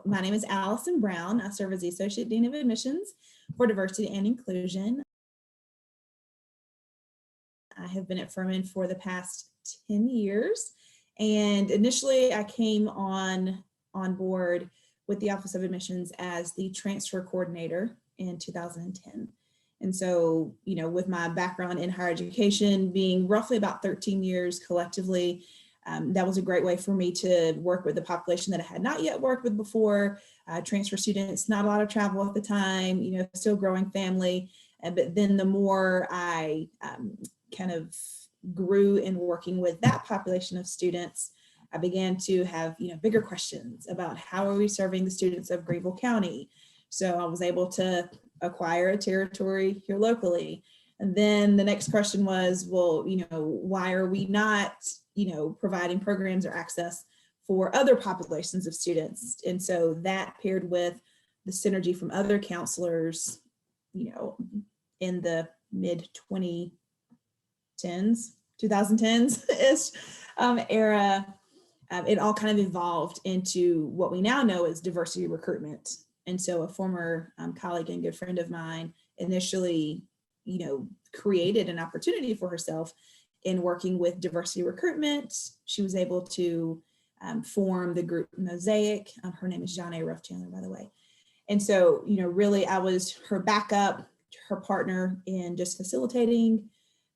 my name is Allyson Brown. I serve as the Associate Dean of Admissions for Diversity and Inclusion. I have been at Furman for the past 10 years. And initially I came on board with the Office of Admissions as the transfer coordinator in 2010. And so, with my background in higher education being roughly about 13 years collectively, that was a great way for me to work with the population that I had not yet worked with before. Transfer students, not a lot of travel at the time, still growing family. But then the more I kind of grew in working with that population of students, I began to have bigger questions about how are we serving the students of Greenville County. So I was able to acquire a territory here locally. And then the next question was, well, why are we not providing programs or access for other populations of students? And so that paired with the synergy from other counselors, in the mid 2010s-ish era, it all kind of evolved into what we now know as diversity recruitment. And so a former colleague and good friend of mine initially, created an opportunity for herself in working with diversity recruitment. She was able to form the group Mosaic. Her name is John A. Ruff Chandler, by the way. And so, really I was her backup, her partner in just facilitating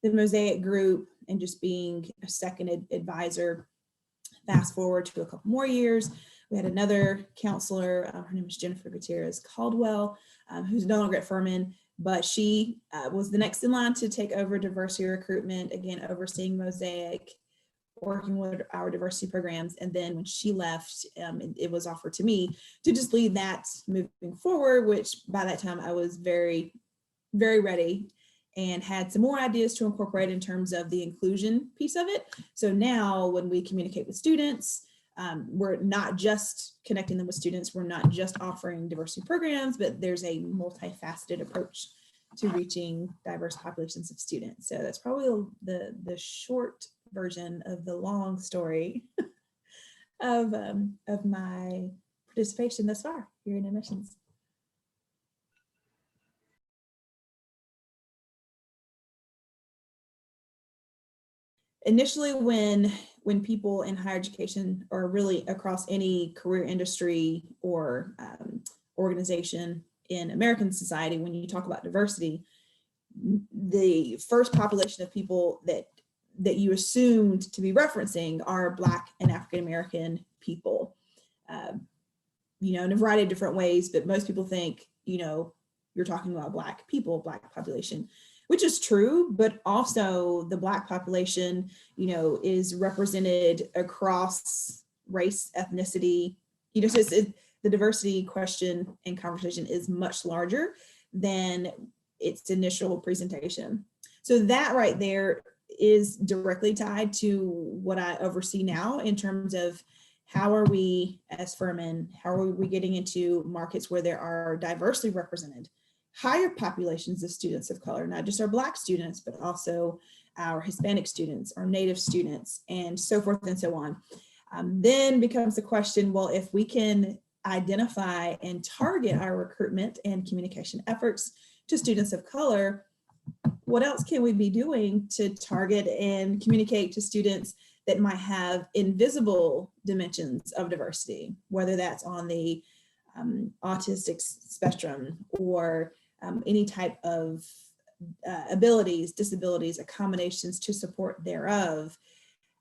the Mosaic group and just being a second advisor. Fast forward to a couple more years, we had another counselor, her name is Jennifer Gutierrez Caldwell, who's no longer at Furman, but she was the next in line to take over diversity recruitment, again, overseeing Mosaic, working with our diversity programs. And then when she left, it was offered to me to just lead that moving forward, which by that time I was very, very ready and had some more ideas to incorporate in terms of the inclusion piece of it. So now when we communicate with students, we're not just connecting them with students, we're not just offering diversity programs, but there's a multifaceted approach to reaching diverse populations of students. So that's probably the short version of the long story of my participation thus far here in admissions. Initially, when people in higher education, or really across any career industry or organization in American society, when you talk about diversity, the first population of people that you assumed to be referencing are Black and African American people, in a variety of different ways, but most people think, you're talking about Black people, Black population, which is true, but also the Black population, is represented across race, ethnicity, so the diversity question and conversation is much larger than its initial presentation. So that right there is directly tied to what I oversee now in terms of how are we as Furman, how are we getting into markets where there are diversely represented higher populations of students of color, not just our Black students, but also our Hispanic students, our Native students, and so forth and so on. Then becomes the question, well, if we can identify and target our recruitment and communication efforts to students of color, what else can we be doing to target and communicate to students that might have invisible dimensions of diversity, whether that's on the autistic spectrum or any type of abilities, disabilities, accommodations to support thereof,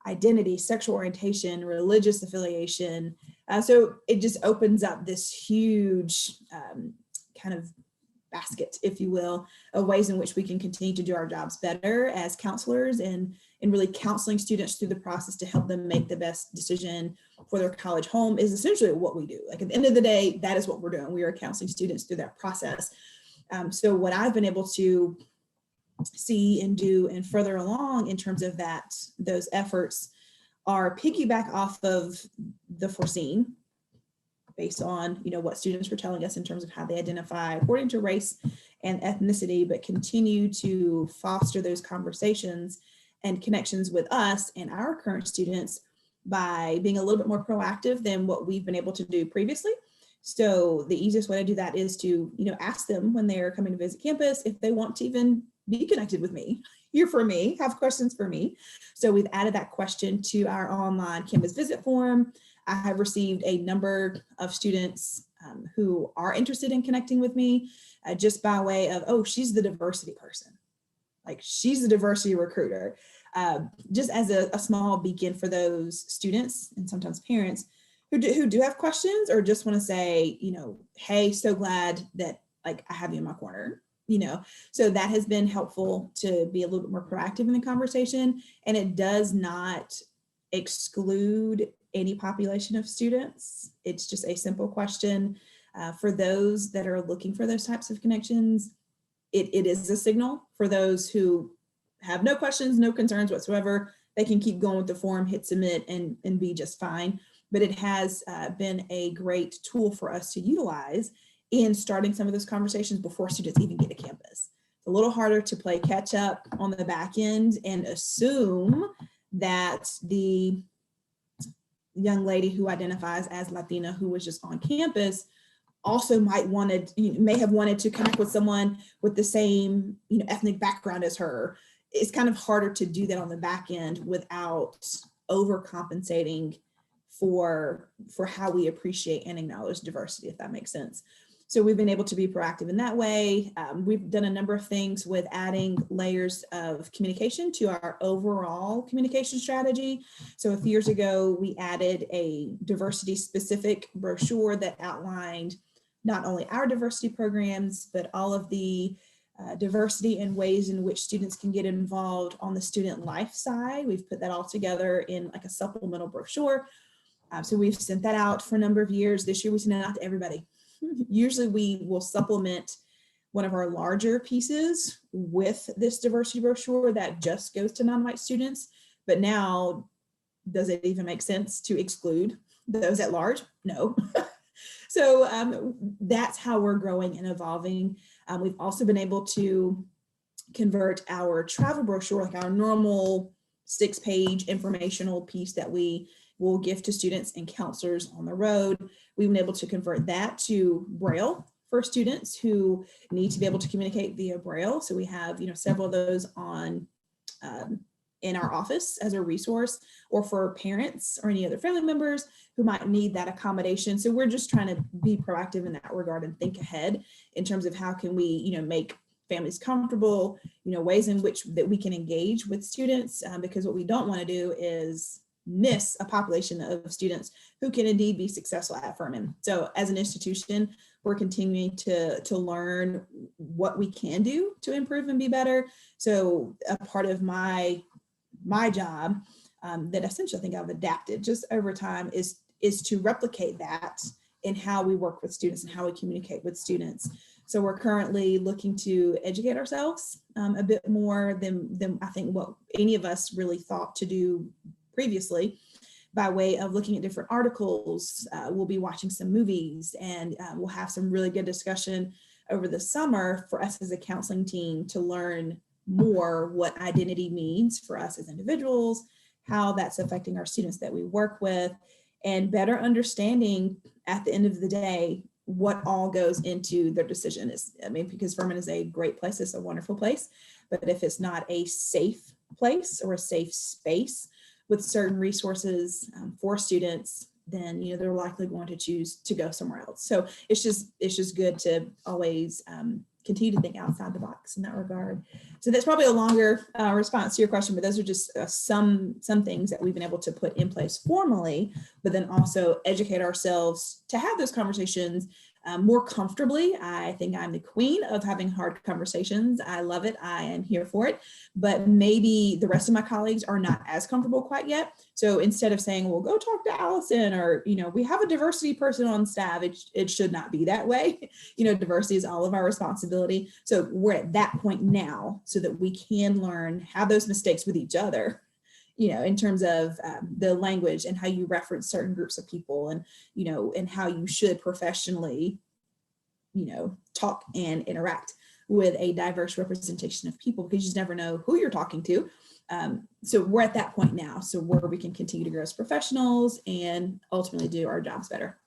identity, sexual orientation, religious affiliation. So it just opens up this huge kind of basket, if you will, of ways in which we can continue to do our jobs better as counselors and really counseling students through the process to help them make the best decision for their college home is essentially what we do. Like at the end of the day, that is what we're doing. We are counseling students through that process. So what I've been able to see and do and further along in terms of those efforts are piggyback off of the foreseen based on what students were telling us in terms of how they identify according to race and ethnicity, but continue to foster those conversations and connections with us and our current students by being a little bit more proactive than what we've been able to do previously. So the easiest way to do that is to, ask them when they're coming to visit campus if they want to even be connected with me, hear from me, have questions for me. So we've added that question to our online campus visit form. I have received a number of students who are interested in connecting with me just by way of, oh, she's the diversity person. Like, she's the diversity recruiter. Just as a small beacon for those students and sometimes parents who do have questions or just want to say, hey, so glad that like I have you in my corner, so that has been helpful to be a little bit more proactive in the conversation. And it does not exclude any population of students. It's just a simple question for those that are looking for those types of connections. It is a signal for those who have no questions, no concerns whatsoever. They can keep going with the form, hit submit, and be just fine. But it has been a great tool for us to utilize in starting some of those conversations before students even get to campus. It's a little harder to play catch up on the back end and assume that the young lady who identifies as Latina who was just on campus also may have wanted to connect with someone with the same ethnic background as her. It's kind of harder to do that on the back end without overcompensating for how we appreciate and acknowledge diversity, if that makes sense. So we've been able to be proactive in that way. We've done a number of things with adding layers of communication to our overall communication strategy. So a few years ago, we added a diversity specific brochure that outlined not only our diversity programs, but all of the diversity and ways in which students can get involved on the student life side. We've put that all together in like a supplemental brochure. So we've sent that out for a number of years. This year we sent it out to everybody. Usually we will supplement one of our larger pieces with this diversity brochure that just goes to non-white students. But now, does it even make sense to exclude those at large? No. So that's how we're growing and evolving. We've also been able to convert our travel brochure, like our normal 6-page informational piece that we will give to students and counselors on the road. We've been able to convert that to Braille for students who need to be able to communicate via Braille. So we have, several of those on in our office as a resource, or for parents or any other family members who might need that accommodation. So we're just trying to be proactive in that regard and think ahead in terms of how can we, make families comfortable, ways in which that we can engage with students, because what we don't want to do is miss a population of students who can indeed be successful at Furman. So as an institution, we're continuing to learn what we can do to improve and be better. So a part of my job that essentially I think I've adapted just over time is to replicate that in how we work with students and how we communicate with students. So we're currently looking to educate ourselves a bit more than I think what any of us really thought to do previously, by way of looking at different articles. We'll be watching some movies, and we'll have some really good discussion over the summer for us as a counseling team to learn more what identity means for us as individuals, how that's affecting our students that we work with, and better understanding at the end of the day what all goes into their decision. Because Furman is a great place, it's a wonderful place, but if it's not a safe place or a safe space with certain resources for students, then they're likely going to choose to go somewhere else. So it's just good to always continue to think outside the box in that regard. So that's probably a longer response to your question, but those are just some things that we've been able to put in place formally, but then also educate ourselves to have those conversations more comfortably. I think I'm the queen of having hard conversations. I love it. I am here for it. But maybe the rest of my colleagues are not as comfortable quite yet. So instead of saying, well, go talk to Allyson, or, we have a diversity person on staff, it should not be that way. Diversity is all of our responsibility. So we're at that point now so that we can learn, have those mistakes with each other, in terms of the language and how you reference certain groups of people, and, and how you should professionally, talk and interact with a diverse representation of people, because you just never know who you're talking to. So we're at that point now, so where we can continue to grow as professionals and ultimately do our jobs better.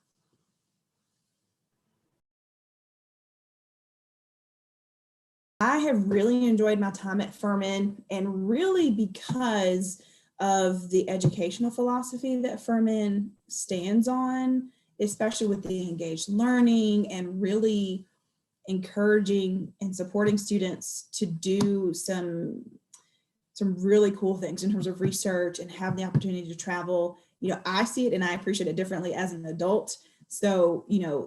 I have really enjoyed my time at Furman, and really because of the educational philosophy that Furman stands on, especially with the engaged learning and really encouraging and supporting students to do some really cool things in terms of research and have the opportunity to travel. I see it and I appreciate it differently as an adult. So,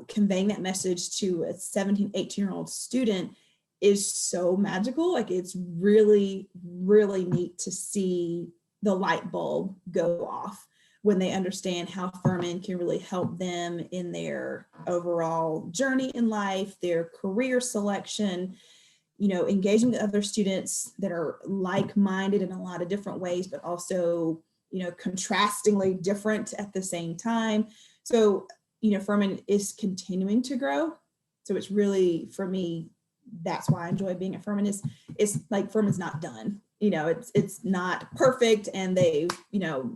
conveying that message to a 17, 18-year-old student is so magical. Like, it's really, really neat to see the light bulb go off when they understand how Furman can really help them in their overall journey in life, their career selection, engaging with other students that are like-minded in a lot of different ways, but also, contrastingly different at the same time. So, Furman is continuing to grow. So it's really, for me, that's why I enjoy being at Furman. It's like Furman's not done. It's not perfect, and they,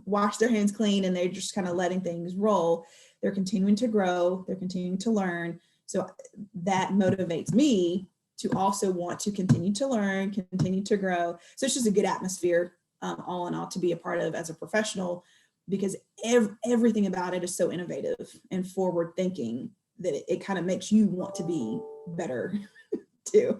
wash their hands clean and they're just kind of letting things roll. They're continuing to grow. They're continuing to learn. So that motivates me to also want to continue to learn, continue to grow. So it's just a good atmosphere, all in all, to be a part of as a professional, because everything about it is so innovative and forward thinking that it kind of makes you want to be better too.